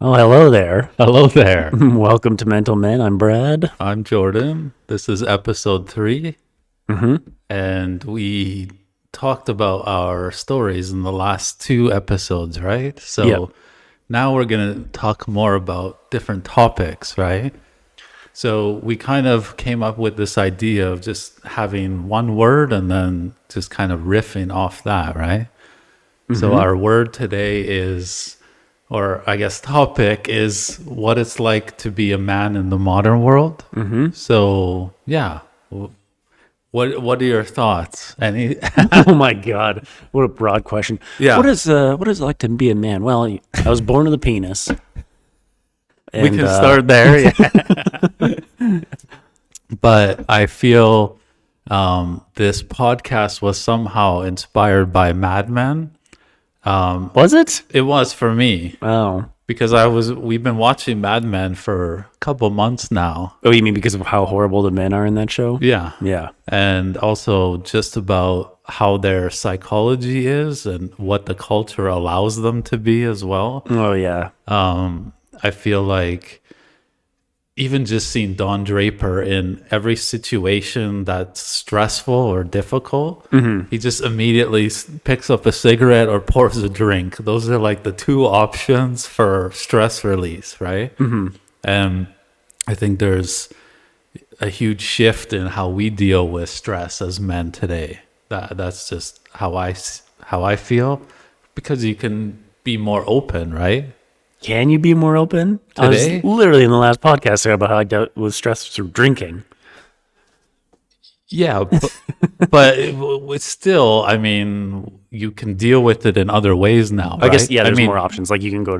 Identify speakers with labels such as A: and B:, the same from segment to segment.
A: Oh, hello there.
B: Hello there.
A: Welcome to Mental Men. I'm Brad.
B: I'm Jordan. This is episode 3. And we talked about our stories in the last 2 episodes, right? So
A: Yep.
B: now we're going to talk more about different topics, right? So we kind of came up with this idea of just having one word and then just kind of riffing off that, right? So our word today is, or I guess topic is, what it's like to be a man in the modern world. So yeah, what are your thoughts? Any?
A: Oh my God, what a broad question.
B: Yeah.
A: What is it like to be a man? Well, I was born with a penis.
B: We
A: And,
B: can start there. Yeah. But I feel this podcast was somehow inspired by Mad Men.
A: Was it?
B: It was for me.
A: Oh.
B: Because we've been watching Mad Men for a couple months now.
A: Oh, you mean because of how horrible the men are in that show?
B: Yeah.
A: Yeah.
B: And also just about how their psychology is and what the culture allows them to be as well.
A: Oh yeah.
B: I feel like even just seeing Don Draper in every situation that's stressful or difficult, he just immediately picks up a cigarette or pours a drink. Those are like the 2 options for stress release, right? And I think there's a huge shift in how we deal with stress as men today. That's just how I feel, because you can be more open, right?
A: Can you be more open?
B: Today?
A: I was literally in the last podcast talking about how I dealt with stress through drinking.
B: Yeah, but it's still, I mean, you can deal with it in other ways now,
A: I guess
B: right?
A: there's more options. Like you can go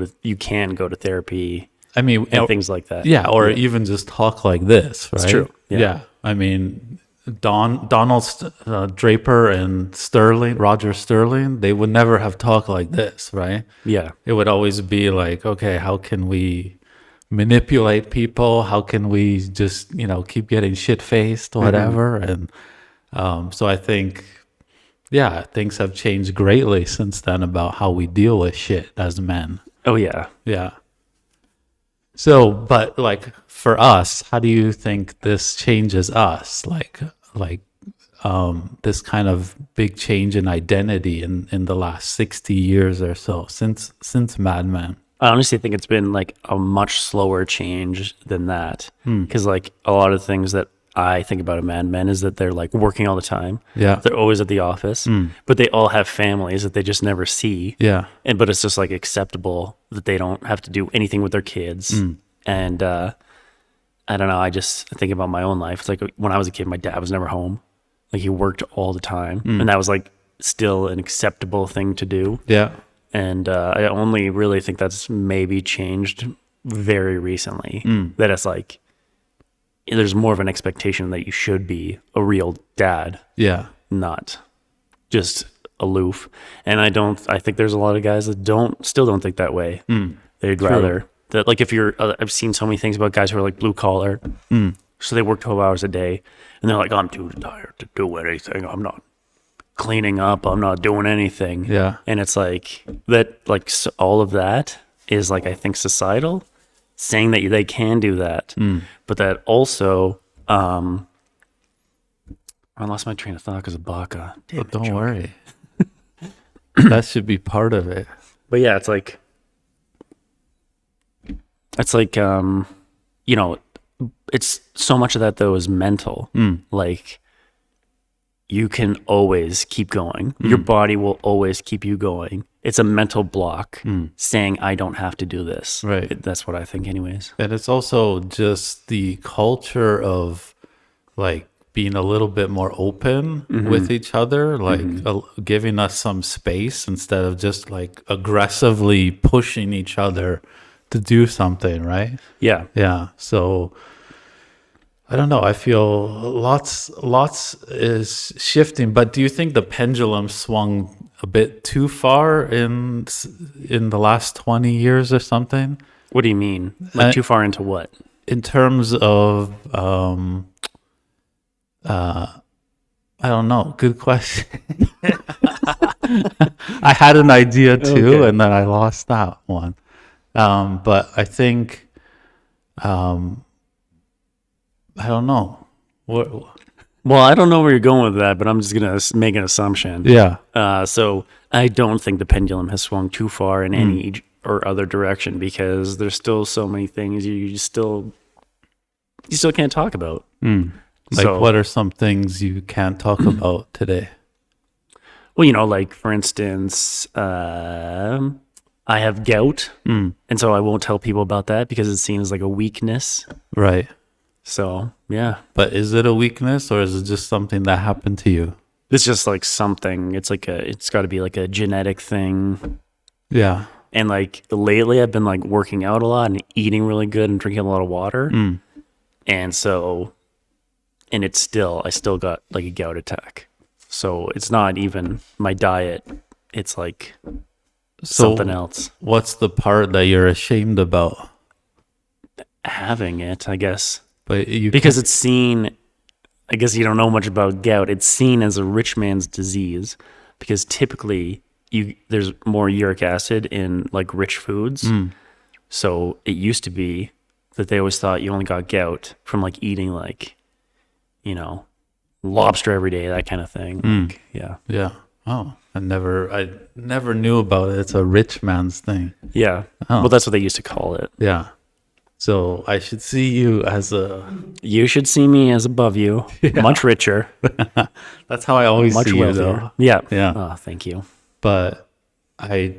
A: to therapy
B: I mean,
A: and things like that.
B: yeah, or even just talk like this, right?
A: It's true. Yeah.
B: I mean, Donald Draper and Roger Sterling, they would never have talked like this, right?
A: Yeah.
B: It would always be like, okay, how can we manipulate people? How can we just, keep getting shit-faced, whatever? And so I think, yeah, things have changed greatly since then about how we deal with shit as men.
A: Oh yeah.
B: Yeah. So, but like for us, how do you think this changes us? Like this kind of big change in identity in the last 60 years or so since Mad Men.
A: I honestly think it's been like a much slower change than that. Because like a lot of things that I think about a Mad Men is that they're like working all the time.
B: Yeah.
A: They're always at the office, but they all have families that they just never see.
B: Yeah.
A: But it's just like acceptable that they don't have to do anything with their kids. And I don't know. I just think about my own life. It's like when I was a kid, my dad was never home. Like he worked all the time, and that was like still an acceptable thing to do.
B: Yeah.
A: And I only really think that's maybe changed very recently. That it's like there's more of an expectation that you should be a real dad,
B: Yeah.
A: not just aloof. And I think there's a lot of guys that still don't think that way. They'd rather that, like, if you're, I've seen so many things about guys who are like blue collar, so they work 12 hours a day, and they're like, I'm too tired to do anything. I'm not cleaning up. I'm not doing anything.
B: Yeah.
A: And it's like that, like all of that is like, I think societal, saying that they can do that, but that also, I lost my train of thought because of Baca. Damn it,
B: Don't
A: Joe.
B: worry. That should be part of it.
A: But yeah, it's like, it's so much of that though is mental. Like you can always keep going. Your body will always keep you going. It's a mental block saying, I don't have to do this.
B: Right.
A: That's what I think anyways.
B: And it's also just the culture of like being a little bit more open with each other, like giving us some space instead of just like aggressively pushing each other to do something, right?
A: Yeah.
B: Yeah. So I don't know. I feel lots is shifting, but do you think the pendulum swung a bit too far in the last 20 years or something?
A: What do you mean? Like too far into what?
B: In terms of I don't know. Good question. I had an idea too,
A: Okay.
B: and then I lost that one. But I think, I don't know. What?
A: Well, I don't know where you're going with that, but I'm just gonna make an assumption.
B: Yeah.
A: So I don't think the pendulum has swung too far in any or other direction because there's still so many things you still can't talk about.
B: Like, what are some things you can't talk about today?
A: Well, like for instance, I have gout, and so I won't tell people about that because it seems like a weakness.
B: Right.
A: So yeah,
B: But is it a weakness or is it just something that happened to you?
A: it's just like something. It's got to be like a genetic thing.
B: Yeah.
A: And like lately, I've been like working out a lot and eating really good and drinking a lot of water, and so, and I still got like a gout attack. So it's not even my diet; it's like something else.
B: What's the part that you're ashamed about?
A: Having it, I guess.
B: But you
A: Because it's seen, I guess you don't know much about gout. It's seen as a rich man's disease because typically there's more uric acid in like rich foods. So it used to be that they always thought you only got gout from like eating like, lobster every day, that kind of thing. Like, yeah.
B: Yeah. Oh, I never knew about it. It's a rich man's thing.
A: Yeah.
B: Oh.
A: Well, that's what they used to call it.
B: Yeah. So I should see you as
A: You should see me as above you, much richer,
B: that's how I always
A: much
B: see
A: wealthier.
B: you though.
A: Yeah.
B: Yeah.
A: Oh, thank you.
B: But I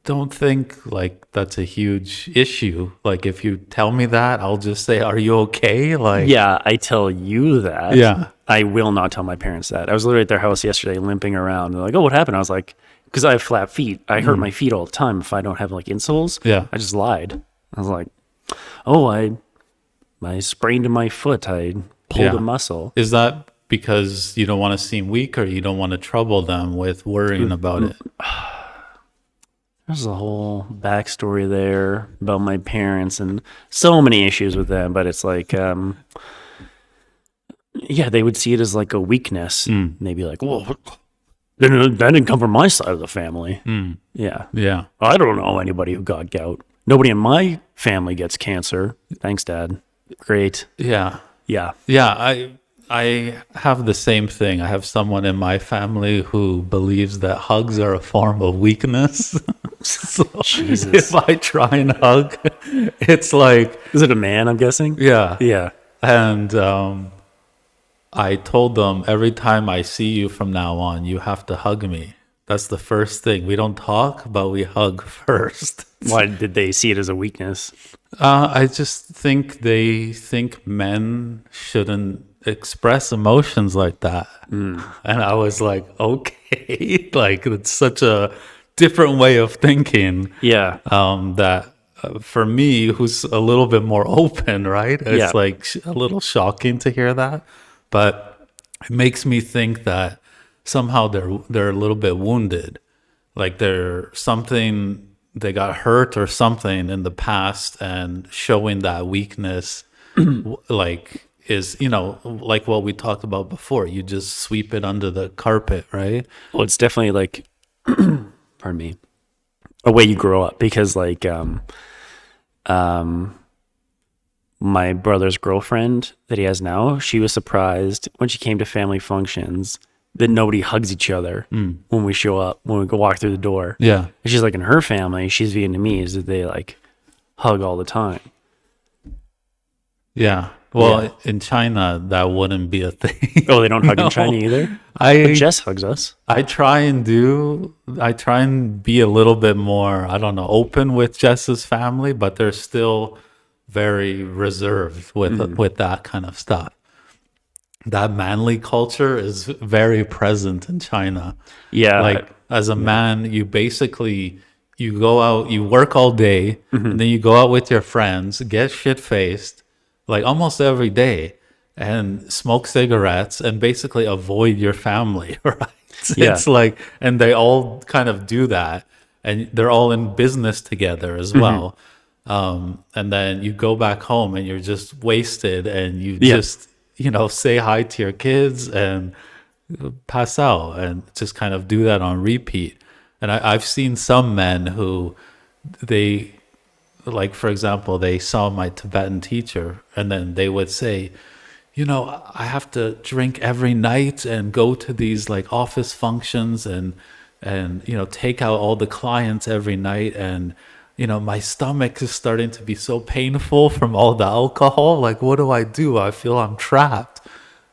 B: don't think like that's a huge issue. Like if you tell me that, I'll just say, "Are you okay?" Like
A: Yeah, I tell you that.
B: Yeah.
A: I will not tell my parents that. I was literally at their house yesterday limping around. They're like, "Oh, what happened?" I was like, because I have flat feet. I hurt my feet all the time if I don't have like insoles.
B: Yeah.
A: I just lied. I was like, "Oh, I sprained my foot. I pulled
B: Yeah.
A: a muscle."
B: Is that because you don't want to seem weak or you don't want to trouble them with worrying about it?
A: There's a whole backstory there about my parents and so many issues with them, but it's like, yeah, they would see it as like a weakness. And they'd be like, "Well, that didn't come from my side of the family." Yeah.
B: Yeah.
A: I don't know anybody who got gout. Nobody in my family gets cancer. Thanks, Dad. Great.
B: Yeah.
A: Yeah.
B: Yeah, I have the same thing. I have someone in my family who believes that hugs are a form of weakness. So
A: Jesus.
B: if I try and hug, it's like,
A: Is it a man, I'm guessing?
B: yeah.
A: Yeah.
B: And I told them every time I see you from now on, you have to hug me. That's the first thing. We don't talk, but we hug first.
A: Why did they see it as a weakness?
B: I just think they think men shouldn't express emotions like that. And I was like, okay, like it's such a different way of thinking.
A: Yeah.
B: That for me, who's a little bit more open, right? It's
A: Yeah.
B: like a little shocking to hear that, but it makes me think that somehow they're a little bit wounded, like they got hurt or something in the past, and showing that weakness, like is like what we talked about before. You just sweep it under the carpet, right?
A: Well, it's definitely like, pardon me, a way you grow up because like, my brother's girlfriend that he has now, she was surprised when she came to family functions that nobody hugs each other when we show up, when we go walk through the door.
B: Yeah.
A: And she's like, in her family, she's Vietnamese, that they like hug all the time.
B: Yeah. Well,
A: Yeah.
B: in China, that wouldn't be a thing.
A: Oh, they don't hug
B: No.
A: in China either? But Jess hugs us.
B: I try and be a little bit more, I don't know, open with Jess's family, but they're still very reserved with that kind of stuff. That manly culture is very present in China.
A: Yeah.
B: Like as a man, you go out, you work all day, and then you go out with your friends, get shit faced, like almost every day, and smoke cigarettes and basically avoid your family, right?
A: Yeah.
B: It's like, and they all kind of do that, and they're all in business together as well. And then you go back home and you're just wasted, and you just say hi to your kids and pass out, and just kind of do that on repeat. And I've seen some men who they like, for example, they saw my Tibetan teacher and then they would say, I have to drink every night and go to these like office functions and take out all the clients every night. And, my stomach is starting to be so painful from all the alcohol. Like, what do I do? I feel I'm trapped.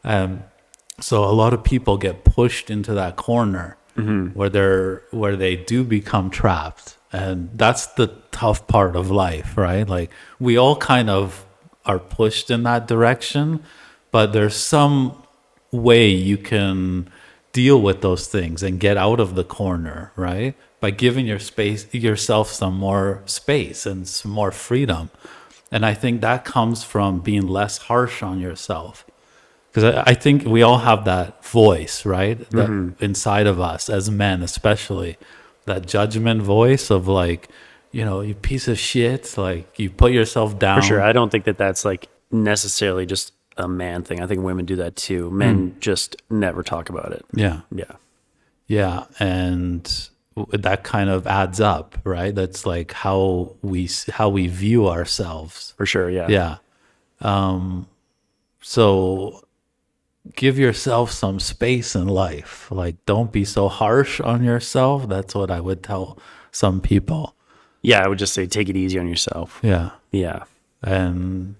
B: So a lot of people get pushed into that corner where they do become trapped. And that's the tough part of life, right? Like, we all kind of are pushed in that direction, but there's some way you can deal with those things and get out of the corner, right? By giving yourself some more space and some more freedom. And I think that comes from being less harsh on yourself. Because I think we all have that voice, right? That inside of us as men, especially that judgment voice of like, you piece of shit, like you put yourself down.
A: For sure. I don't think that that's like necessarily just a man thing. I think women do that too. Men just never talk about it.
B: Yeah.
A: Yeah.
B: Yeah. And that kind of adds up, right? That's like how we view ourselves.
A: For sure. Yeah.
B: Yeah. So give yourself some space in life. Like, don't be so harsh on yourself. That's what I would tell some people.
A: Yeah. I would just say, take it easy on yourself.
B: Yeah.
A: Yeah.
B: And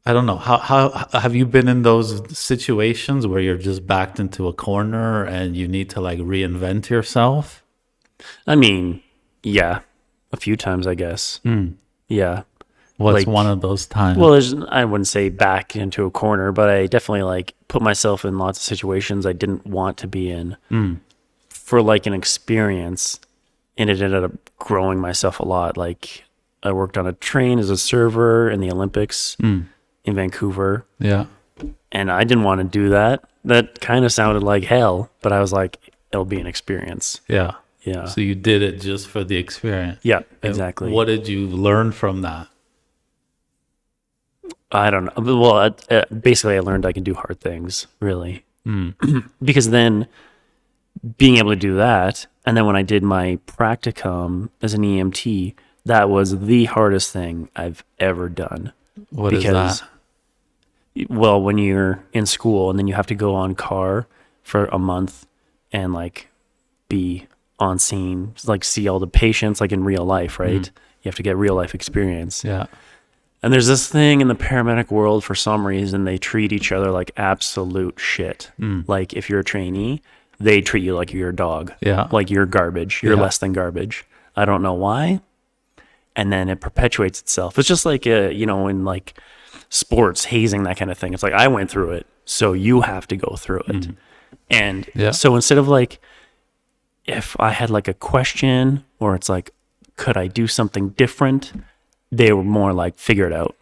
B: I don't know, how have you been in those situations where you're just backed into a corner and you need to like reinvent yourself?
A: I mean, yeah, a few times, I guess. Yeah.
B: What's
A: like,
B: one of those times?
A: Well, I wouldn't say back into a corner, but I definitely like put myself in lots of situations I didn't want to be in for like an experience, and it ended up growing myself a lot. Like, I worked on a train as a server in the Olympics in Vancouver.
B: Yeah.
A: And I didn't want to do that. That kind of sounded like hell, but I was like, it'll be an experience.
B: Yeah.
A: Yeah.
B: So you did it just for the experience.
A: Yeah, exactly.
B: And what did you learn from that?
A: I don't know. Well, basically, I learned I can do hard things, really. Because then being able to do that, and then when I did my practicum as an EMT, that was the hardest thing I've ever done.
B: What is that?
A: Well, when you're in school and then you have to go on car for a month and like be on scene, like see all the patients like in real life, right? You have to get real life experience.
B: Yeah.
A: And there's this thing in the paramedic world, for some reason, they treat each other like absolute shit. Like if you're a trainee, they treat you like you're a dog.
B: Yeah.
A: Like you're garbage. You're less than garbage. I don't know why. And then it perpetuates itself. It's just like, in like sports, hazing, that kind of thing. It's like, I went through it, so you have to go through it. And so instead of like, if I had like a question or it's like, could I do something different? They were more like, figure it out.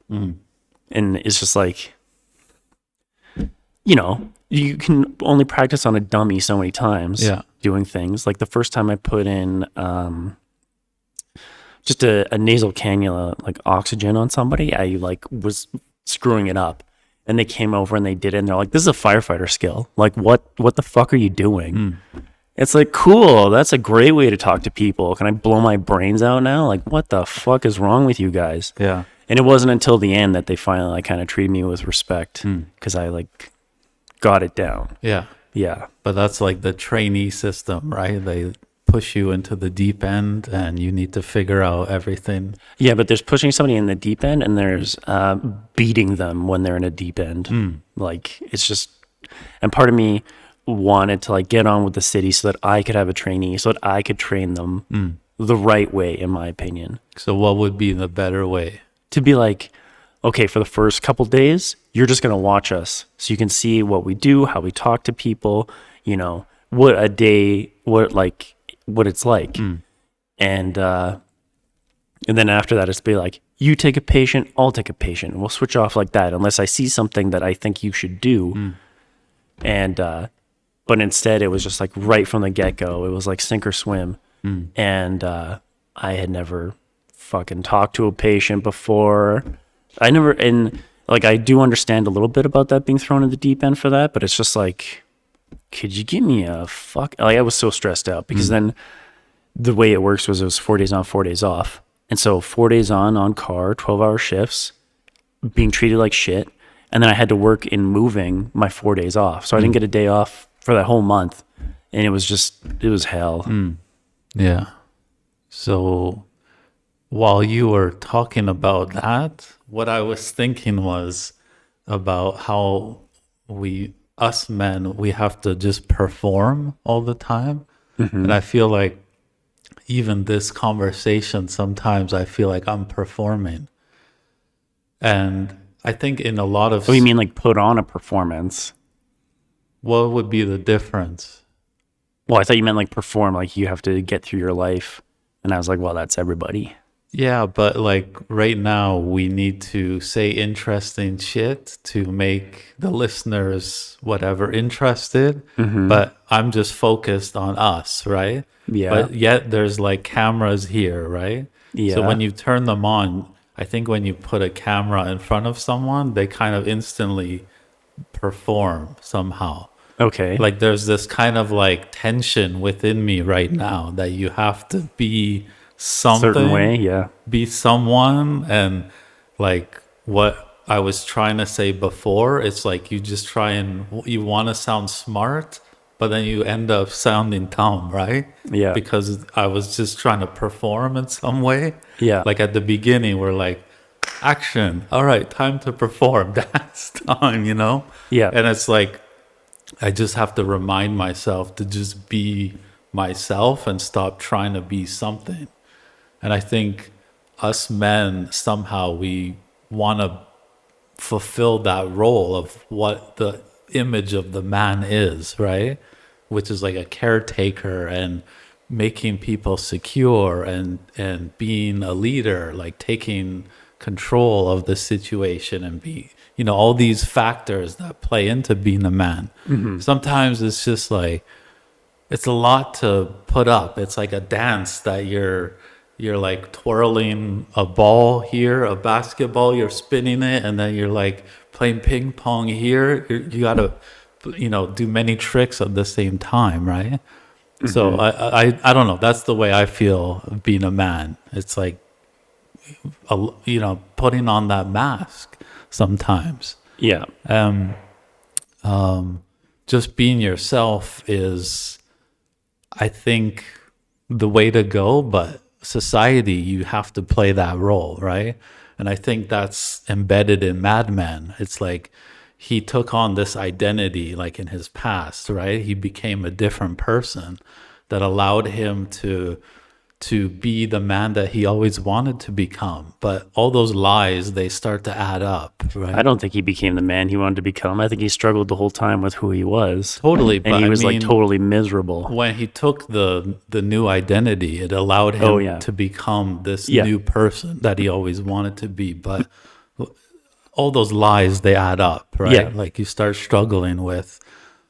A: And it's just like, you can only practice on a dummy so many times doing things. Like the first time I put in just a nasal cannula, like oxygen on somebody, I like was screwing it up. And they came over and they did it and they're like, this is a firefighter skill. Like, what the fuck are you doing? It's like, cool, that's a great way to talk to people. Can I blow my brains out now? Like, what the fuck is wrong with you guys?
B: Yeah.
A: And it wasn't until the end that they finally like kind of treated me with respect because I like got it down.
B: Yeah.
A: Yeah.
B: But that's like the trainee system, right? They push you into the deep end and you need to figure out everything.
A: Yeah, but there's pushing somebody in the deep end and there's beating them when they're in a deep end. Like, it's just, and part of me wanted to like get on with the city so that I could have a trainee, so that I could train them the right way, in my opinion.
B: So what would be the better way?
A: To be like, okay, for the first couple days, you're just going to watch us so you can see what we do, how we talk to people, what a day, what it's like. And then after that, it's be like, you take a patient, I'll take a patient. And we'll switch off like that unless I see something that I think you should do. And, but instead it was just like right from the get-go. It was like sink or swim. And I had never fucking talked to a patient before. I do understand a little bit about that being thrown in the deep end for that, but it's just like, could you give me a fuck? Like, I was so stressed out because then the way it works was it was 4 days on, 4 days off. And so 4 days on car, 12-hour shifts, being treated like shit. And then I had to work in moving my 4 days off. So I didn't get a day off for that whole month. And it was hell.
B: Yeah. So while you were talking about that, what I was thinking was about how us men, we have to just perform all the time. And I feel like even this conversation, sometimes I feel like I'm performing. And I think in a lot of...
A: What do you mean, like put on a performance?
B: What would be the difference?
A: Well, I thought you meant like perform, like you have to get through your life. And I was like, well, that's everybody.
B: Yeah, but like right now we need to say interesting shit to make the listeners whatever interested. But I'm just focused on us, right?
A: Yeah.
B: But yet there's like cameras here, right?
A: Yeah.
B: So when you turn them on, I think when you put a camera in front of someone, they kind of instantly perform somehow.
A: Okay.
B: Like there's this kind of like tension within me right now that you have to be something,
A: certain way, yeah.
B: be someone. And like what I was trying to say before, it's like you just try and you want to sound smart, but then you end up sounding dumb, right?
A: Yeah.
B: Because I was just trying to perform in some way.
A: Yeah.
B: Like at the beginning, we're like, action. All right, time to perform. That's time, you know?
A: Yeah.
B: And it's like, I just have to remind myself to just be myself and stop trying to be something. And I think us men, somehow we want to fulfill that role of what the image of the man is, right? Which is like a caretaker and making people secure and being a leader, like taking control of the situation and be, you know, all these factors that play into being a man. Sometimes it's just like, it's a lot to put up. It's like a dance that you're like twirling a ball here, a basketball, you're spinning it, and then you're like playing ping pong here. You got to, you know, do many tricks at the same time, right? So I don't know. That's the way I feel being a man. It's like, you know, putting on that mask sometimes.
A: Yeah.
B: Just being yourself is, I think, the way to go, but society, you have to play that role, right? And I think that's embedded in Mad Men. It's like he took on this identity like in his past, right? He became a different person that allowed him to be the man that he always wanted to become. But all those lies, they start to add up, right?
A: I don't think he became the man he wanted to become. I think he struggled the whole time with who he was.
B: Totally.
A: And
B: But
A: he
B: I
A: was like
B: mean,
A: totally miserable.
B: when he took the new identity, it allowed him to become this new person that he always wanted to be. But all those lies, they add up, right?
A: Yeah.
B: Like you start struggling with,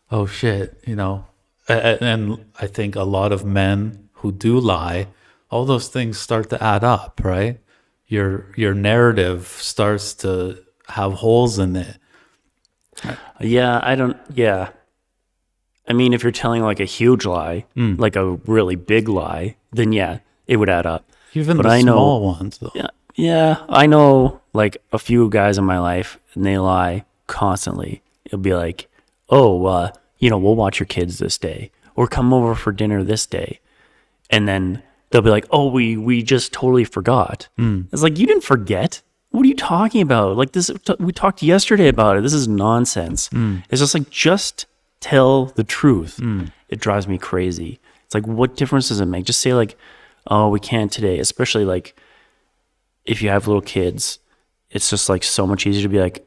B: oh shit, you know. And I think a lot of men who do lie, all those things start to add up, right? Your narrative starts to have holes in it.
A: Yeah, I mean, if you're telling like a huge lie, like a really big lie, then yeah, it would add up.
B: Even
A: but
B: the
A: I know,
B: small ones, though.
A: Yeah, I know like a few guys in my life, and they lie constantly. It'll be like, oh, you know, we'll watch your kids this day, or come over for dinner this day, and then they'll be like, oh, we just totally forgot. It's like, you didn't forget. What are you talking about? Like this, we talked yesterday about it. This is nonsense. It's just like, just tell the truth. It drives me crazy. It's like, what difference does it make? Just say like, oh, we can't today. Especially like if you have little kids, it's just like so much easier to be like,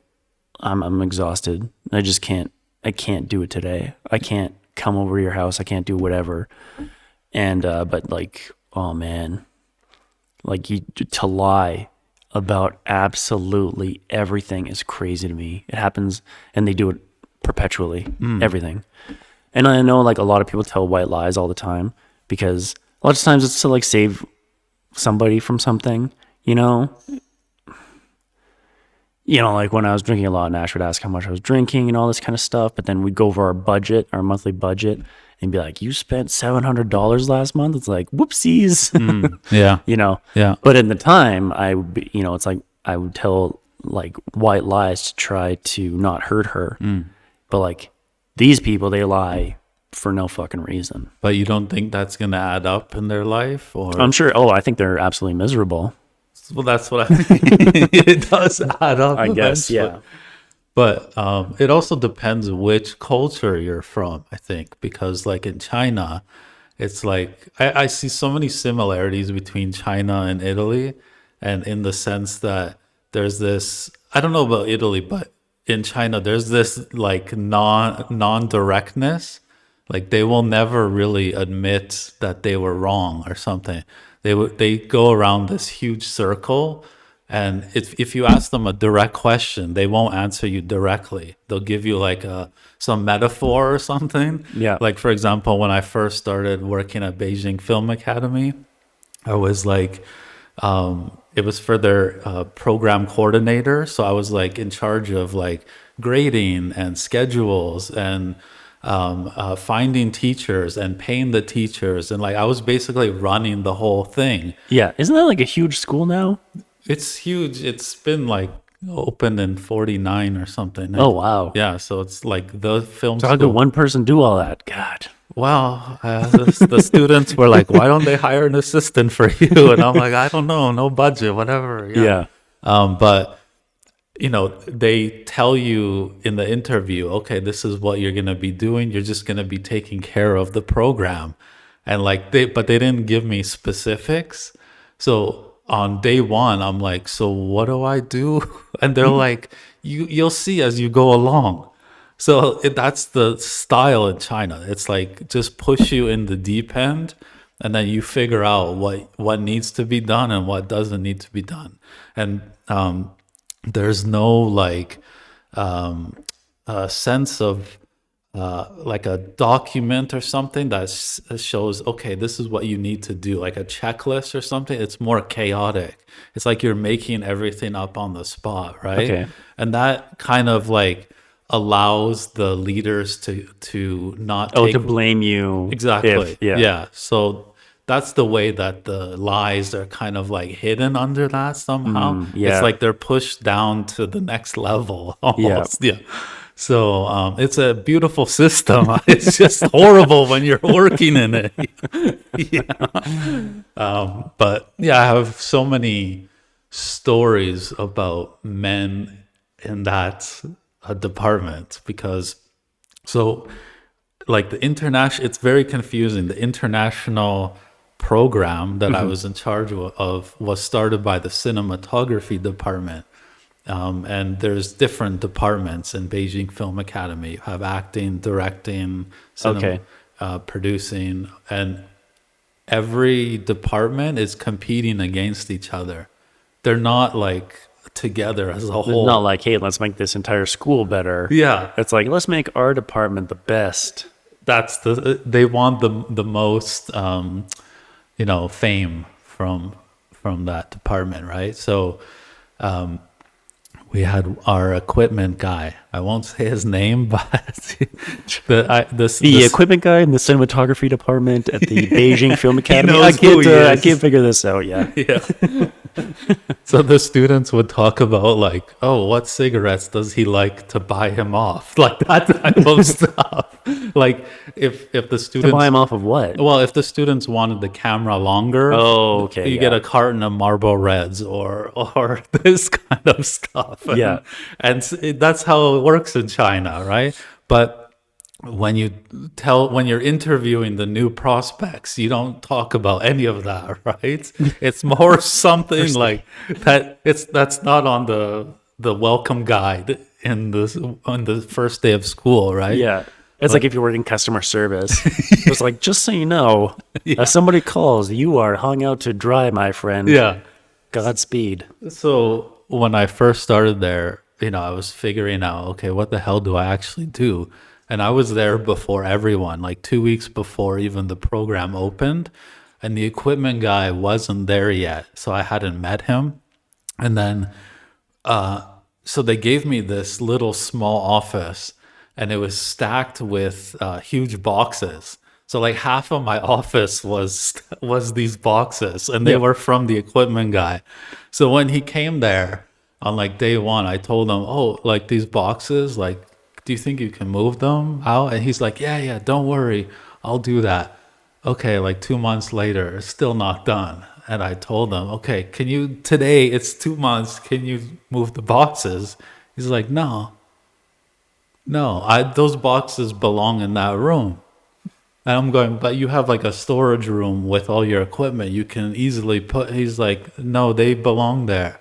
A: I'm exhausted. I can't do it today. I can't come over to your house. I can't do whatever. And, but like, oh man, like to lie about absolutely everything is crazy to me. It happens and they do it perpetually, everything. And I know like a lot of people tell white lies all the time because a lot of times it's to like save somebody from something, you know? You know, like when I was drinking a lot, Nash would ask how much I was drinking and all this kind of stuff, but then we'd go over our budget, our monthly budget, and be like, you spent $700 last month. It's like, whoopsies,
B: Yeah.
A: you know?
B: Yeah.
A: But in the time I would be, you know, it's like, I would tell like white lies to try to not hurt her. But like these people, they lie for no fucking reason.
B: But you don't think that's going to add up in their life? Or
A: I'm sure. Oh, I think they're absolutely miserable.
B: well, that's what I mean. It does add up,
A: I guess,
B: eventually.
A: yeah.
B: But it also depends which culture you're from, I think, because like in China, it's like I see so many similarities between China and Italy, and in the sense that there's this, I don't know about Italy, but in China, there's this like non-directness. Like they will never really admit that they were wrong or something. They go around this huge circle, and if you ask them a direct question, they won't answer you directly. They'll give you like some metaphor or something.
A: Yeah.
B: Like for example, when I first started working at Beijing Film Academy, I was like, it was for their program coordinator. So I was like in charge of like grading and schedules and finding teachers and paying the teachers. And like I was basically running the whole thing.
A: Yeah. Isn't that like a huge school now?
B: It's huge. It's been like opened in 49 or something.
A: Oh, wow.
B: Yeah. So it's like the film
A: So how could
B: school.
A: one person do all that? God.
B: Well, the students were like, why don't they hire an assistant for you? And I'm like, I don't know, no budget, whatever.
A: Yeah.
B: But, you know, they tell you in the interview, okay, this is what you're going to be doing. You're just going to be taking care of the program. And like, but they didn't give me specifics. So on day one, I'm like, so what do I do? And they're like, you'll see as you go along. So that's the style in China. It's like just push you in the deep end, and then you figure out what needs to be done and what doesn't need to be done. And there's no like a sense of like a document or something that shows, okay, this is what you need to do, like a checklist or something. It's more chaotic. It's like you're making everything up on the spot, right?
A: Okay.
B: And that kind of like allows the leaders to not
A: Oh,
B: take
A: to blame you.
B: exactly.
A: Yeah.
B: So that's the way that the lies are kind of like hidden under that somehow.
A: yeah.
B: It's like they're pushed down to the next level almost. Yeah. So it's a beautiful system. It's just horrible when you're working in it. Yeah. But yeah, I have so many stories about men in that department, because so like the international, it's very confusing. The international program that I was in charge of was started by the cinematography department. And there's different departments in Beijing Film Academy. You have acting, directing, producing, and every department is competing against each other. They're not like together as a whole.
A: It's not like, hey, let's make this entire school better.
B: Yeah.
A: It's like, let's make our department the best.
B: That's they want the most fame from that department, right? So we had our equipment guy. I won't say his name, but the
A: equipment guy in the cinematography department at the Beijing Film Academy.
B: knows who he
A: I
B: is.
A: can't figure this out. Yeah.
B: yeah. So the students would talk about like, oh, what cigarettes does he like to buy him off? Like that type of stuff. Like if the
A: To
B: students
A: buy him off of what?
B: well, if the students wanted the camera longer,
A: Oh, okay.
B: you get a carton of Marlboro Reds or this kind of stuff.
A: Yeah.
B: And that's how it works in China, right? But when you're interviewing the new prospects, you don't talk about any of that, right? It's more something like that. That's not on the welcome guide on the first day of school, right?
A: Yeah. It's like if you're working customer service. It's like, just so you know, if somebody calls, you are hung out to dry, my friend.
B: Yeah.
A: Godspeed.
B: So when I first started there, I was figuring out, okay, what the hell do I actually do? And I was there before everyone, like 2 weeks before even the program opened. And the equipment guy wasn't there yet. So I hadn't met him. And then, so they gave me this little small office, and it was stacked with huge boxes. So like half of my office was these boxes, and they were from the equipment guy. So when he came there on like day one, I told him, "Oh, like these boxes, like, do you think you can move them out?" And he's like, "Yeah, don't worry, I'll do that." Okay, like 2 months later, it's still not done. And I told him, "Okay, can you today? It's 2 months. Can you move the boxes?" He's like, "No, those boxes belong in that room." And I'm going, "But you have like a storage room with all your equipment. You can easily put." He's like, "No, they belong there."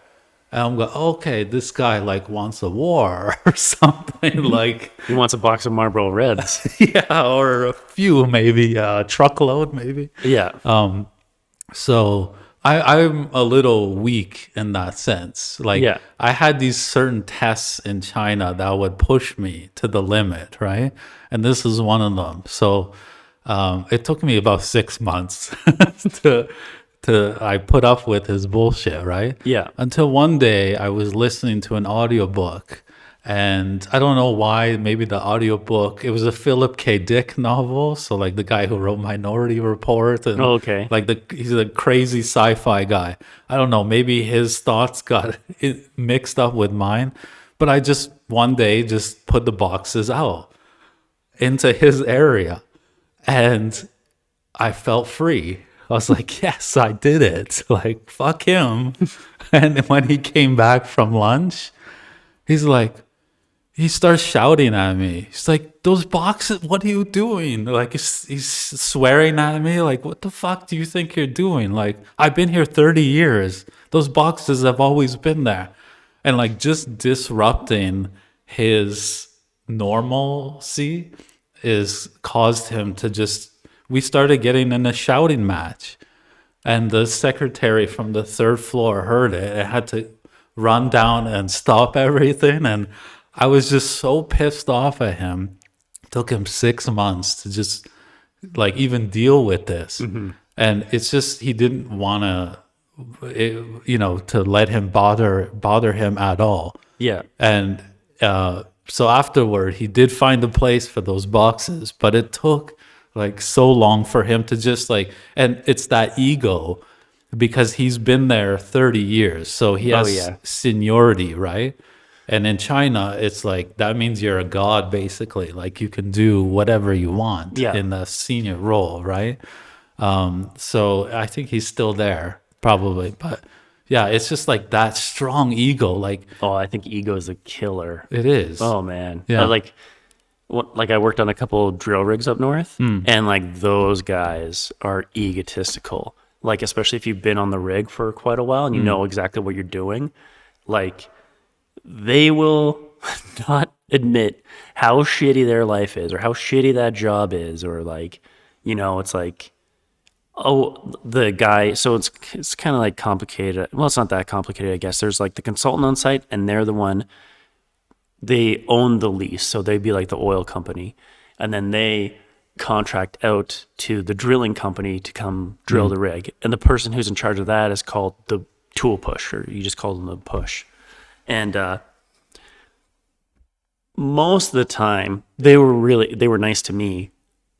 B: And I'm going, "Okay, this guy like wants a war or something." Like,
A: He wants a box of Marlboro Reds.
B: yeah, or a few, maybe a truckload, maybe.
A: Yeah.
B: So I'm a little weak in that sense. Like,
A: Yeah.
B: I had these certain tests in China that would push me to the limit, right? And this is one of them. So it took me about 6 months to I put up with his bullshit, right?
A: Yeah.
B: Until one day I was listening to an audiobook, and I don't know why, maybe the audiobook, it was a Philip K. Dick novel. So like the guy who wrote Minority Report, and
A: Oh, okay.
B: like he's a crazy sci-fi guy. I don't know, maybe his thoughts got mixed up with mine, but I just one day just put the boxes out into his area, and I felt free. I was like, yes, I did it. Like, fuck him. And when he came back from lunch, he's like, he starts shouting at me. He's like, "Those boxes, what are you doing?" Like, he's swearing at me. Like, what the fuck do you think you're doing? Like, I've been here 30 years. Those boxes have always been there. And like, just disrupting his normalcy is caused him to just, we started getting in a shouting match. And the secretary from the third floor heard it and had to run down and stop everything. And I was just so pissed off at him. It took him 6 months to just like even deal with this. And it's just, he didn't want to let him bother him at all.
A: Yeah.
B: And so afterward, he did find a place for those boxes, but it took like so long for him to just like, and it's that ego because he's been there 30 years. So he has seniority, right? And in China, it's like, that means you're a god, basically. Like, you can do whatever you want in the senior role, right? So I think he's still there, probably. But yeah, it's just like that strong ego. Like,
A: Oh, I think ego is a killer.
B: it is.
A: Oh man.
B: Yeah.
A: Like I worked on a couple of drill rigs up north, and like those guys are egotistical. Like, especially if you've been on the rig for quite a while and you know exactly what you're doing, like they will not admit how shitty their life is or how shitty that job is, or like, it's like, oh, the guy. So it's kind of like complicated. Well, it's not that complicated, I guess. There's like the consultant on site, and they're the one. They own the lease, so they'd be like the oil company, and then they contract out to the drilling company to come drill the rig. And the person who's in charge of that is called the tool push, or you just call them the push. And most of the time, they were nice to me,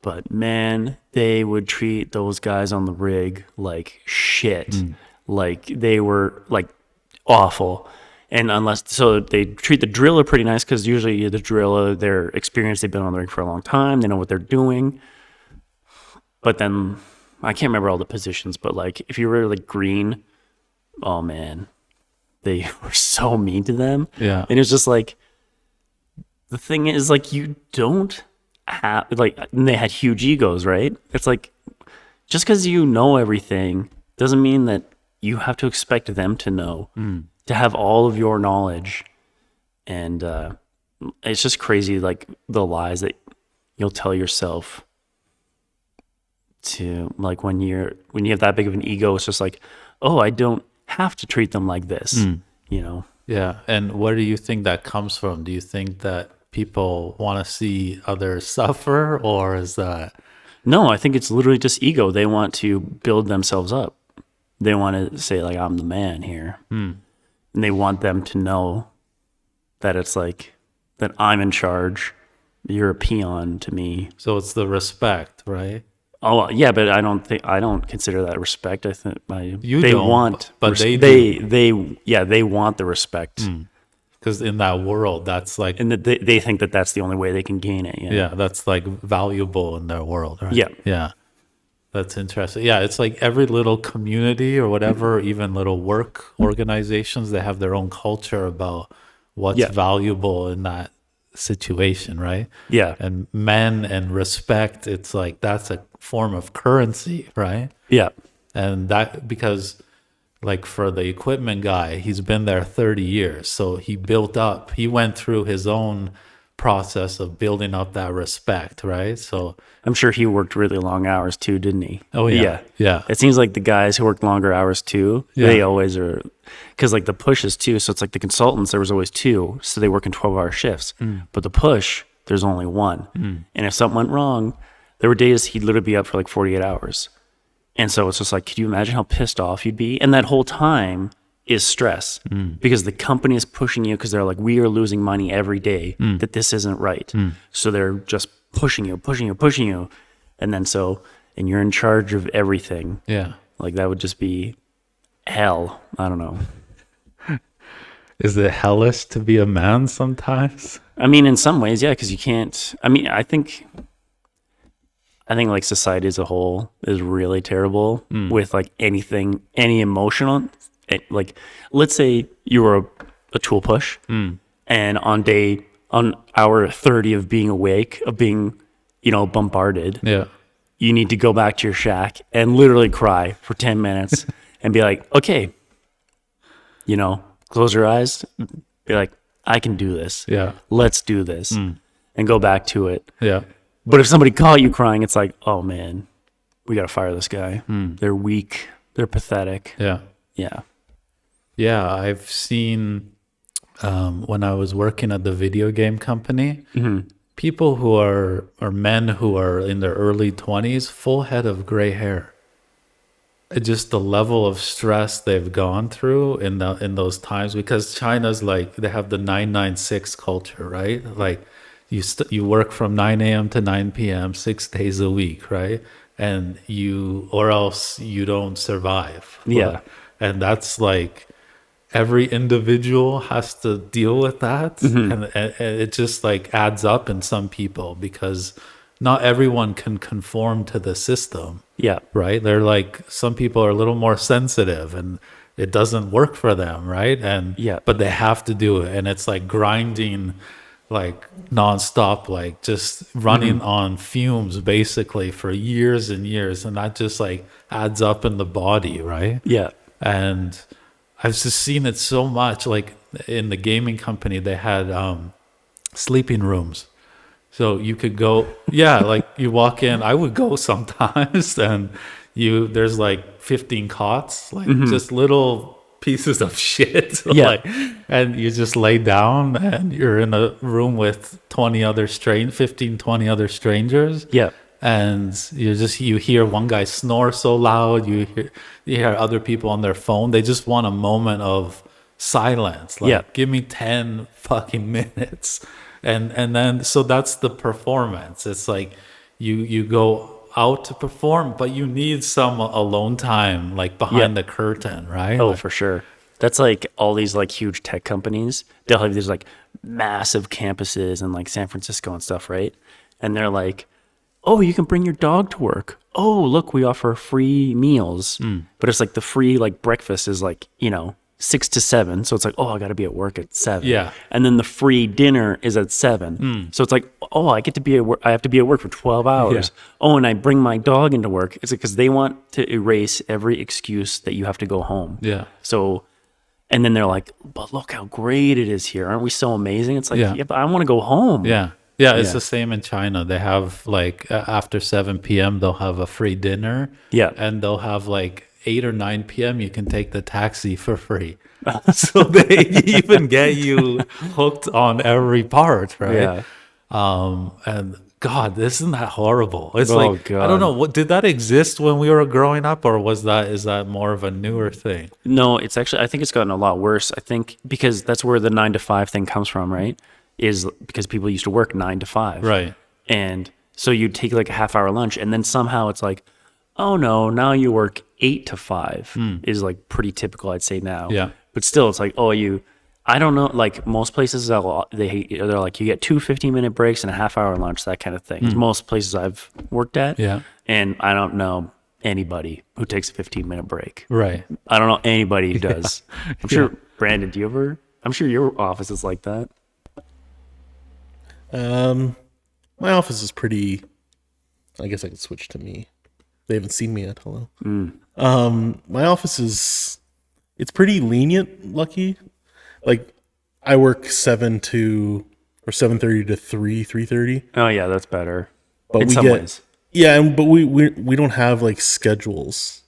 A: but man, they would treat those guys on the rig like shit. Like, they were like awful. And so they treat the driller pretty nice, because usually the driller, they're experienced, they've been on the rig for a long time, they know what they're doing. But then, I can't remember all the positions, but like, if you were like green, oh man, they were so mean to them.
B: Yeah.
A: And it was just like, the thing is, like, you don't have, like, and they had huge egos, right? It's like, just because you know everything doesn't mean that you have to expect them to know. To have all of your knowledge. And it's just crazy, like, the lies that you'll tell yourself to, like, when you have that big of an ego. It's just like, oh, I don't have to treat them like this,
B: Yeah. And where do you think that comes from? Do you think that people want to see others suffer, or is that?
A: No, I think it's literally just ego. They want to build themselves up. They want to say, like, I'm the man here. And they want them to know that it's like, that I'm in charge. You're a peon to me.
B: So it's the respect, right?
A: Oh yeah, but I don't consider that respect. I think
B: You
A: they
B: don't,
A: want,
B: but they do.
A: they want the respect,
B: Because in that world, that's like,
A: and that they think that that's the only way they can gain it.
B: yeah, that's like valuable in their world, right?
A: Yeah.
B: Yeah. That's interesting. Yeah, it's like every little community or whatever, even little work organizations, they have their own culture about what's
A: Yeah.
B: valuable in that situation, right?
A: Yeah.
B: And men and respect, it's like that's a form of currency, right?
A: Yeah.
B: And that because like for the equipment guy, he's been there 30 years. So he went through his own process of building up that respect, right? So
A: I'm sure he worked really long hours too, didn't he?
B: oh yeah. Yeah.
A: It seems like the guys who work longer hours too,
B: Yeah.
A: they always are, because like the push is two. So it's like the consultants, there was always two. So they work in 12-hour shifts. But the push, there's only one. And if something went wrong, there were days he'd literally be up for like 48 hours. And so it's just like, could you imagine how pissed off you'd be? And that whole time is stress because the company is pushing you because they're like, we are losing money every day, that this isn't right. So they're just pushing you. And then and you're in charge of everything.
B: Yeah.
A: Like that would just be hell. I don't know.
B: Is it hellish to be a man sometimes?
A: I mean, in some ways, yeah, because you can't. I mean, I think like society as a whole is really terrible with like anything, any emotional. Like, let's say you were a tool push, and on hour 30 of being awake, of being, bombarded,
B: Yeah.
A: you need to go back to your shack and literally cry for 10 minutes and be like, okay, close your eyes, be like, I can do this.
B: Yeah.
A: Let's do this, and go back to it.
B: Yeah.
A: But if somebody caught you crying, it's like, oh man, we got to fire this guy. They're weak. They're pathetic.
B: Yeah.
A: Yeah.
B: Yeah. I've seen when I was working at the video game company, people who are men who are in their early 20s, full head of gray hair. Just the level of stress they've gone through in those times, because China's like, they have the 996 culture, right? Like you work from 9 a.m. to 9 p.m. 6 days a week, right? And or else you don't survive.
A: Yeah.
B: And that's like, every individual has to deal with that. And it just like adds up in some people because not everyone can conform to the system.
A: Yeah.
B: Right. They're like, some people are a little more sensitive and it doesn't work for them. Right. But they have to do it. And it's like grinding, like nonstop, like just running on fumes basically for years and years. And that just like adds up in the body. Right.
A: Yeah.
B: And I've just seen it so much. Like in the gaming company, they had sleeping rooms. So you could go, like you walk in, I would go sometimes, and there's like 15 cots, like just little pieces of shit. And you just lay down and you're in a room with 20 other 20 other strangers.
A: Yeah.
B: And you hear one guy snore so loud, you hear other people on their phone. They just want a moment of silence. Like, give me 10 fucking minutes. And then, so that's the performance. It's like you go out to perform, but you need some alone time, like behind the curtain, right?
A: Oh, for sure. That's like all these like huge tech companies. They'll have these like massive campuses in like San Francisco and stuff, right? And they're like, oh, you can bring your dog to work. Oh, look, we offer free meals. But it's like the free like breakfast is like, 6 to 7. So it's like, oh, I got to be at work at 7.
B: Yeah.
A: And then the free dinner is at 7. So it's like, oh, I get to be at work. I have to be at work for 12 hours. Yeah. Oh, and I bring my dog into work. It's because they want to erase every excuse that you have to go home.
B: Yeah.
A: So, and then they're like, but look how great it is here. Aren't we so amazing? It's like, yeah but I want to go home.
B: Yeah. Yeah, it's the same in China. They have like after 7 p.m. they'll have a free dinner. Yeah. And they'll have like 8 or 9 p.m. you can take the taxi for free. So they even get you hooked on every part, right? Yeah. And God, isn't that horrible? It's God. I don't know. Did that exist when we were growing up, or is that more of a newer thing?
A: No, it's actually, I think it's gotten a lot worse. I think because that's where the 9 to 5 thing comes from, right? Is because people used to work 9 to 5.
B: Right.
A: And So you take like a half hour lunch, and then somehow it's like, oh no, now you work 8 to 5 is like pretty typical, I'd say now.
B: Yeah.
A: But still, it's like, I don't know, like most places, they're like, you get 2 15-minute breaks and a half hour lunch, that kind of thing. Most places I've worked at.
B: Yeah.
A: And I don't know anybody who takes a 15-minute break.
B: Right.
A: I don't know anybody who does. I'm sure, Brandon, I'm sure your office is like that.
C: My office is pretty, I guess I could switch to me. They haven't seen me yet. Hello. My office it's pretty lenient, lucky. Like I work 7:30 to 3:30.
A: Oh yeah, that's better.
C: But
A: in some ways.
C: Yeah, but we don't have like schedules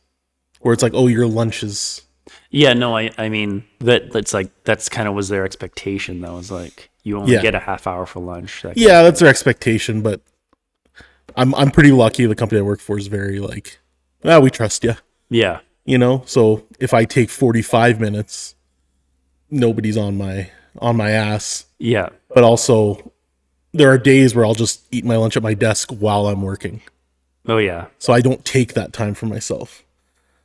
C: where it's like, oh, your lunch is.
A: Yeah, no, I mean that's like that's kind of was their expectation though. It's like you only get a half hour for lunch.
C: That's their expectation, but I'm pretty lucky. The company I work for is very like, we trust you.
A: Yeah.
C: So if I take 45 minutes, nobody's on my ass.
A: Yeah.
C: But also there are days where I'll just eat my lunch at my desk while I'm working.
A: Oh yeah.
C: So I don't take that time for myself.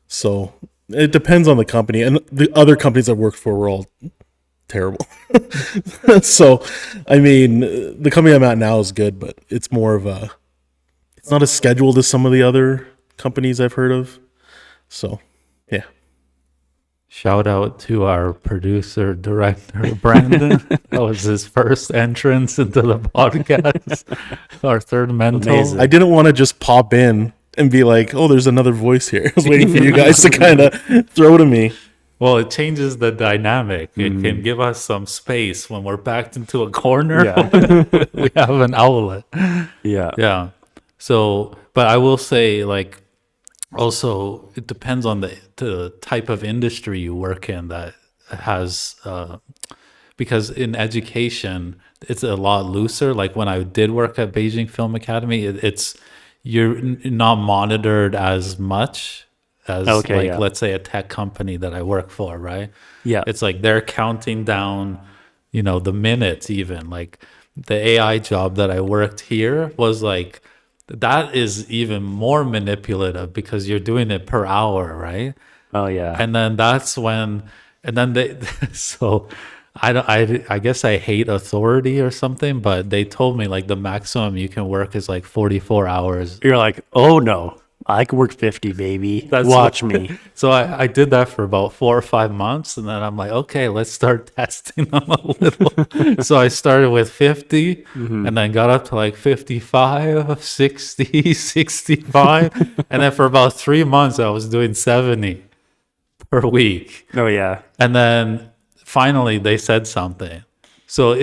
C: So it depends on the company, and the other companies I've worked for were all terrible. So, I mean, the company I'm at now is good, but it's more of it's not as scheduled as some of the other companies I've heard of. So, yeah.
B: Shout out to our producer, director, Brandon. That was his first entrance into the podcast. Our third mental.
A: Amazing.
C: I didn't want to just pop in and be like, oh, there's another voice here. I was waiting for you guys to kind of throw to me.
B: Well, it changes the dynamic. It can give us some space when we're backed into a corner.
A: Yeah.
B: We have an outlet.
A: Yeah.
B: Yeah. So, but I will say, like, also, it depends on the type of industry you work in that has, because in education, it's a lot looser. Like when I did work at Beijing Film Academy, you're not monitored as much as let's say a tech company that I work for, right?
A: Yeah.
B: It's like they're counting down, the minutes even. Like the AI job that I worked here was like, that is even more manipulative because you're doing it per hour, right?
A: Oh yeah.
B: And then so I guess I hate authority or something, but they told me like the maximum you can work is like 44 hours.
A: You're like, oh no, I can work 50, baby. Watch me.
B: So I did that for about 4 or 5 months, and then I'm like, okay, let's start testing them a little. So I started with 50 and then got up to like 55, 60, 65. And then for about 3 months, I was doing 70 per week.
A: Oh yeah.
B: And then finally they said something. So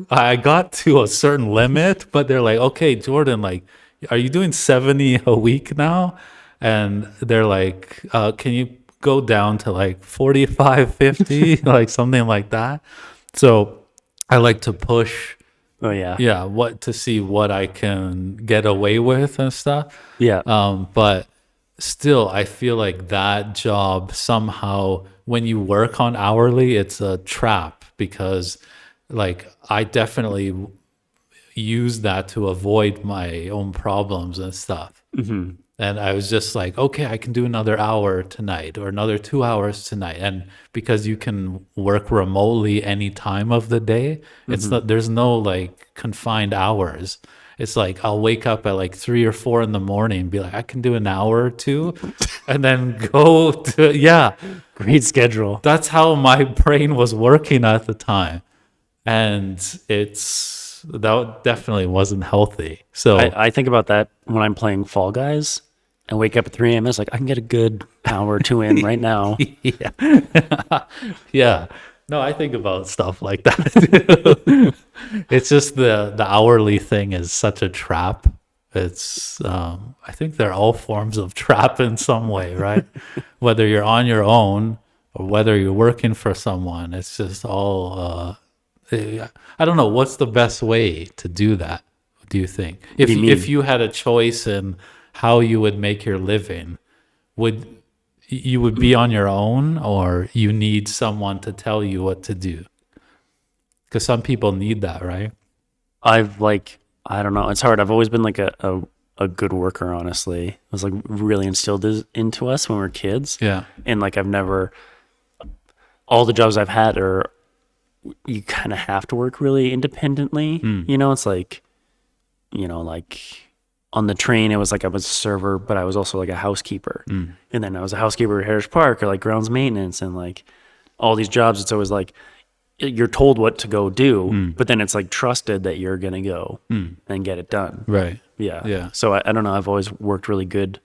B: I got to a certain limit, but they're like, okay, Jordan, like, are you doing 70 a week now? And they're like, can you go down to like 45, 50, like something like that? So I like to push.
A: Oh yeah.
B: Yeah. To see what I can get away with and stuff.
A: Yeah.
B: But still, I feel like that job somehow, when you work on hourly, it's a trap because like I definitely use that to avoid my own problems and stuff. Mm-hmm. And I was just like, okay, I can do another hour tonight or another 2 hours tonight. And because you can work remotely any time of the day, it's not, there's no like confined hours. It's like I'll wake up at like 3 or 4 in the morning and be like, I can do an hour or two and then go to,
A: Great schedule.
B: That's how my brain was working at the time. And that definitely wasn't healthy. So
A: I think about that when I'm playing Fall Guys and wake up at 3 a.m. It's like, I can get a good hour or two in right now.
B: Yeah. No, I think about stuff like that too. It's just the hourly thing is such a trap. It's I think they're all forms of trap in some way, right? Whether you're on your own or whether you're working for someone, it's just all I don't know what's the best way to do that. Do you think if you had a choice in how you would make your living, would you be on your own or you need someone to tell you what to do? Because some people need that, right?
A: I've like I don't know. It's hard. I've always been like a good worker, honestly. It was like really instilled into us when we were kids.
B: Yeah.
A: And like I've never, all the jobs I've had are, you kind of have to work really independently. You know, it's like, you know, like on the train, it was like I was a server, but I was also like a housekeeper. And then I was a housekeeper at Heritage Park or like grounds maintenance and like all these jobs. It's always like, you're told what to go do, but then it's like trusted that you're going to go and get it done.
B: Right.
A: Yeah.
B: Yeah.
A: So I don't know. I've always worked really good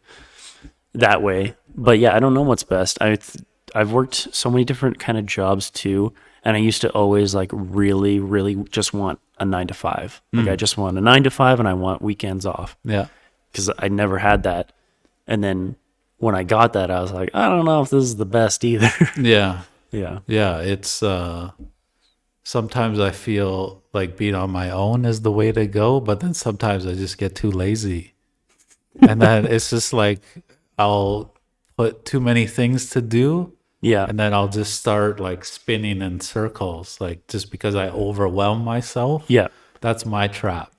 A: that way, but yeah, I don't know what's best. I've worked so many different kind of jobs too. And I used to always like really, really just want a 9 to 5. Like I just want a 9 to 5 and I want weekends off
B: Yeah.
A: because I never had that. And then when I got that, I was like, I don't know if this is the best either.
B: Yeah.
A: Yeah.
B: Yeah. It's, sometimes I feel like being on my own is the way to go, but then sometimes I just get too lazy. And then it's just like I'll put too many things to do,
A: Yeah.
B: and then I'll just start like spinning in circles, like just because I overwhelm myself.
A: Yeah.
B: That's my trap.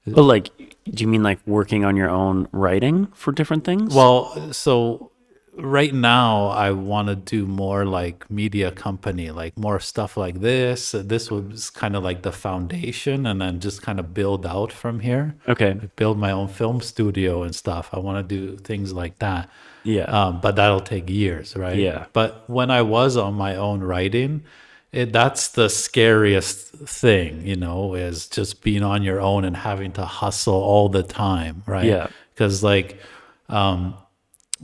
A: But like, do you mean like working on your own writing for different things?
B: Well, so right now I want to do more like media company, like more stuff like this. This was kind of like the foundation, and then just kind of build out from here.
A: Okay.
B: Build my own film studio and stuff. I want to do things like that.
A: Yeah.
B: But that'll take years, right?
A: Yeah.
B: But when I was on my own writing, that's the scariest thing, you know, is just being on your own and having to hustle all the time, right?
A: Yeah.
B: Because like,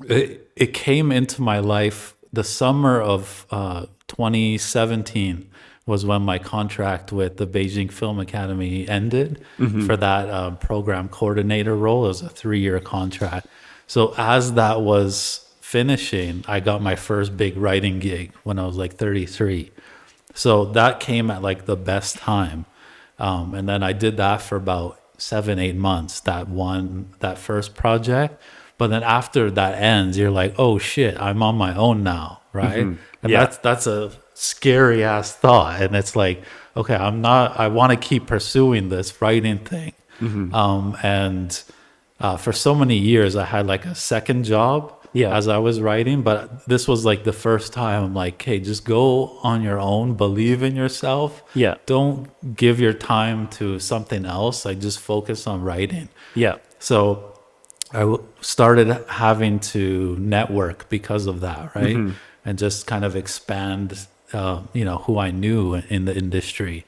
B: it came into my life the summer of 2017 was when my contract with the Beijing Film Academy ended for that program coordinator role. It was a 3-year contract. So as that was finishing, I got my first big writing gig when I was like 33. So that came at like the best time. And then I did that for about 7-8 months, that first project. But then after that ends, you're like, oh shit, I'm on my own now, right? And
A: Yeah.
B: that's a scary ass thought. And it's like, okay, I want to keep pursuing this writing thing. And for so many years, I had like a second job as I was writing. But this was like the first time I'm like, hey, just go on your own, believe in yourself.
A: Yeah.
B: Don't give your time to something else. Like just focus on writing.
A: Yeah.
B: So I started having to network because of that, right? And just kind of expand, who I knew in the industry.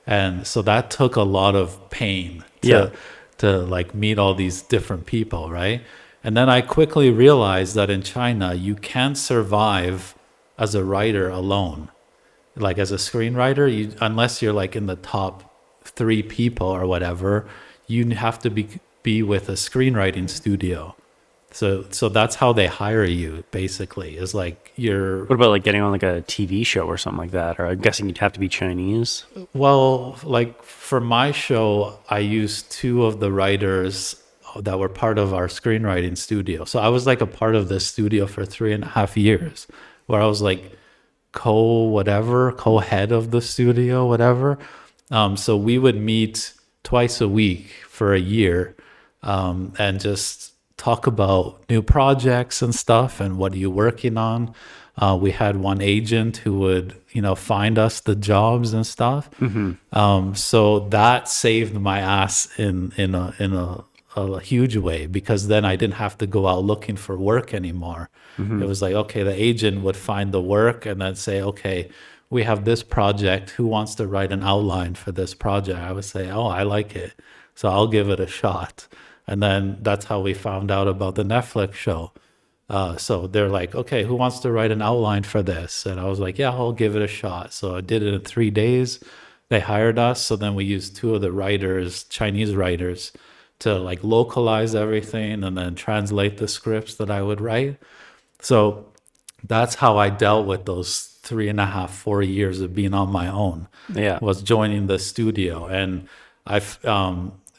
B: And so that took a lot of pain to like meet all these different people, right? And then I quickly realized that in China, you can't survive as a writer alone. Like as a screenwriter, unless you're like in the top 3 people or whatever, you have to be with a screenwriting studio. So that's how they hire you, basically, is like
A: What about like getting on like a TV show or something like that? Or I'm guessing you'd have to be Chinese.
B: well, like for my show, I used 2 of the writers that were part of our screenwriting studio. So I was like a part of this studio for 3.5 years, where I was like co-head of the studio, whatever. So we would meet twice a week for a year, and just talk about new projects and stuff and what are you working on. We had one agent who would, find us the jobs and stuff. So that saved my ass in a huge way, because then I didn't have to go out looking for work anymore. It was like, okay, the agent would find the work and then say, okay, we have this project. Who wants to write an outline for this project? I would say, oh, I like it, so I'll give it a shot. And then that's how we found out about the Netflix show. So they're like, okay, who wants to write an outline for this? And I was like, yeah, I'll give it a shot. So I did it in 3 days. They hired us. So then we used 2 of the writers, Chinese writers, to like localize everything and then translate the scripts that I would write. So that's how I dealt with those 3.5-4 years of being on my own.
A: Yeah.
B: Was joining the studio. And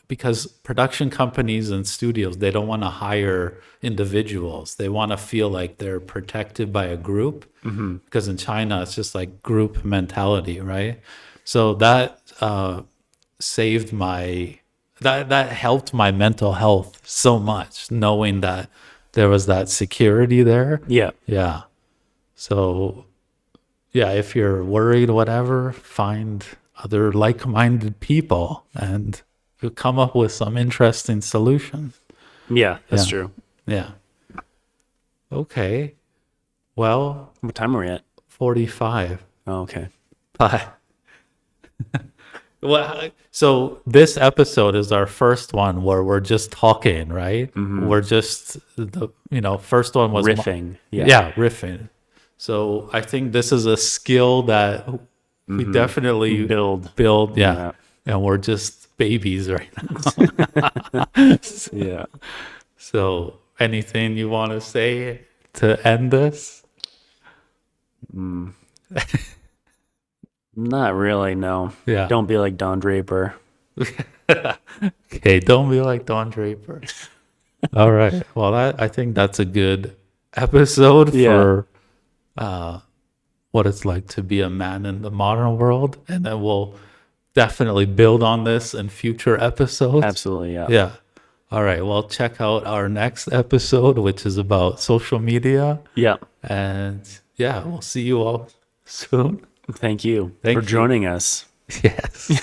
B: because production companies and studios, they don't want to hire individuals. They want to feel like they're protected by a group, because in China, it's just like group mentality, right? So that saved my that helped my mental health so much, knowing that there was that security there.
A: Yeah.
B: Yeah. So, yeah, if you're worried, whatever, find other like-minded people and you'll come up with some interesting solutions.
A: Yeah, that's
B: Yeah.
A: true.
B: Yeah. Okay. Well,
A: What time are we at?
B: 45.
A: Oh, okay.
B: Bye. Well, so this episode is our first one where we're just talking, right? We're just first one was
A: Riffing.
B: Yeah, riffing. So I think this is a skill that we definitely
A: Build.
B: yeah. And we're just babies right now.
A: Yeah.
B: So anything you want to say to end this?
A: Not really, no.
B: Yeah.
A: Don't be like Don Draper.
B: Okay, don't be like Don Draper. All right. Well, I think that's a good episode for what it's like to be a man in the modern world. And then we'll definitely build on this in future episodes.
A: Absolutely, yeah.
B: Yeah. All right. Well, check out our next episode, which is about social media.
A: Yeah.
B: And yeah, we'll see you all soon.
A: Thank you
B: Thank
A: for
B: you.
A: joining us.
B: Yes.